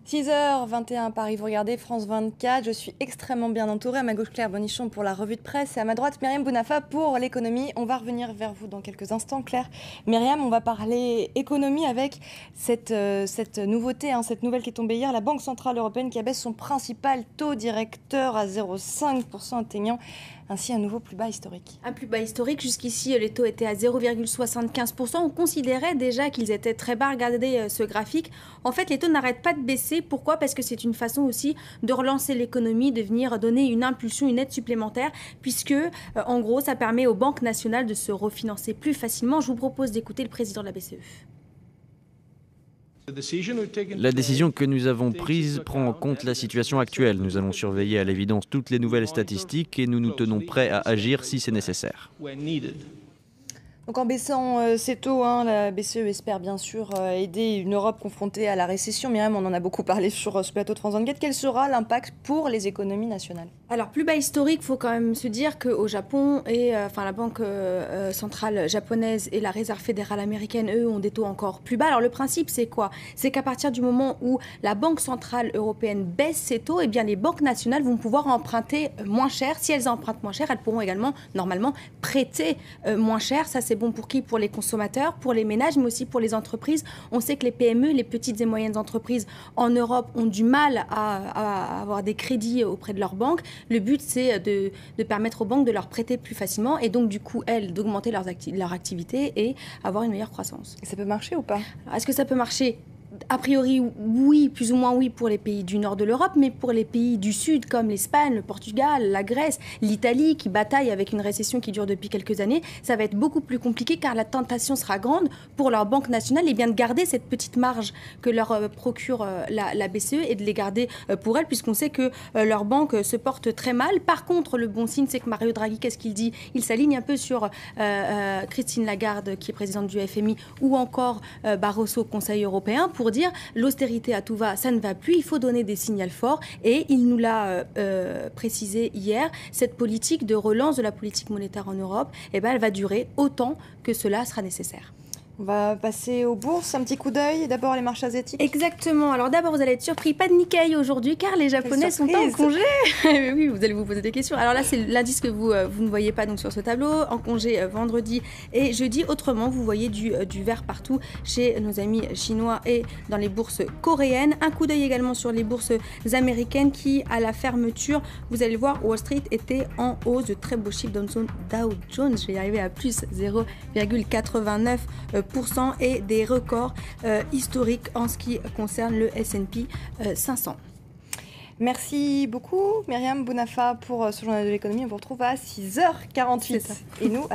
6h21 à Paris, vous regardez France 24, je suis extrêmement bien entourée. À ma gauche, Claire Bonichon pour la revue de presse et à ma droite, Myriam Bounafa pour l'économie. On va revenir vers vous dans quelques instants, Claire. Myriam, on va parler économie avec cette nouveauté, cette nouvelle qui est tombée hier. La Banque Centrale Européenne qui abaisse son principal taux directeur à 0,5%, atteignant ainsi un nouveau plus bas historique. Un plus bas historique, jusqu'ici les taux étaient à 0,75%. On considérait déjà qu'ils étaient très bas. Regardez ce graphique. En fait, les taux n'arrêtent pas de baisser. Pourquoi? Parce que c'est une façon aussi de relancer l'économie, de venir donner une impulsion, une aide supplémentaire, puisque en gros, ça permet aux banques nationales de se refinancer plus facilement. Je vous propose d'écouter le président de la BCE. La décision que nous avons prise prend en compte la situation actuelle. Nous allons surveiller à l'évidence toutes les nouvelles statistiques et nous nous tenons prêts à agir si c'est nécessaire. Donc en baissant ces taux, la BCE espère bien sûr aider une Europe confrontée à la récession. Myriam, on en a beaucoup parlé sur ce plateau de France 24. Quel sera l'impact pour les économies nationales? Alors, plus bas historique, il faut quand même se dire qu'au Japon, la Banque centrale japonaise et la Réserve fédérale américaine, eux, ont des taux encore plus bas. Alors, le principe, c'est quoi? C'est qu'à partir du moment où la Banque centrale européenne baisse ses taux, eh bien, les banques nationales vont pouvoir emprunter moins cher. Si elles empruntent moins cher, elles pourront également, normalement, prêter moins cher. Ça, c'est bon pour qui? Pour les consommateurs, pour les ménages, mais aussi pour les entreprises. On sait que les PME, les petites et moyennes entreprises en Europe ont du mal à avoir des crédits auprès de leurs banques. Le but, c'est de permettre aux banques de leur prêter plus facilement et donc, du coup, elles, d'augmenter leur activité et avoir une meilleure croissance. Et ça peut marcher ou pas? Est-ce que ça peut marcher? A priori, oui, plus ou moins oui pour les pays du nord de l'Europe, mais pour les pays du sud comme l'Espagne, le Portugal, la Grèce, l'Italie qui bataille avec une récession qui dure depuis quelques années, ça va être beaucoup plus compliqué car la tentation sera grande pour leur banque nationale et bien de garder cette petite marge que leur procure la BCE et de les garder pour elles puisqu'on sait que leur banque se porte très mal. Par contre, le bon signe, c'est que Mario Draghi, qu'est-ce qu'il dit? Il s'aligne un peu sur Christine Lagarde qui est présidente du FMI ou encore Barroso au Conseil européen pour dire l'austérité à tout va, ça ne va plus, il faut donner des signaux forts et il nous l'a précisé hier, cette politique de relance de la politique monétaire en Europe, elle va durer autant que cela sera nécessaire. On va passer aux bourses, un petit coup d'œil. D'abord les marchés asiatiques. Exactement. Alors d'abord, vous allez être surpris, pas de Nikkei aujourd'hui car les Japonais sont en congé. Oui, vous allez vous poser des questions. Alors là, c'est l'indice que vous ne voyez pas donc sur ce tableau. En congé vendredi et jeudi. Autrement, vous voyez du vert partout chez nos amis chinois et dans les bourses coréennes. Un coup d'œil également sur les bourses américaines qui, à la fermeture, vous allez le voir, Wall Street était en hausse, de très beaux chiffres Dow Jones. Je vais y arriver à plus 0,89%. Et des records historiques en ce qui concerne le S&P 500. Merci beaucoup Myriam Bounafa pour ce journal de l'économie. On vous retrouve à 6h48. Et nous, à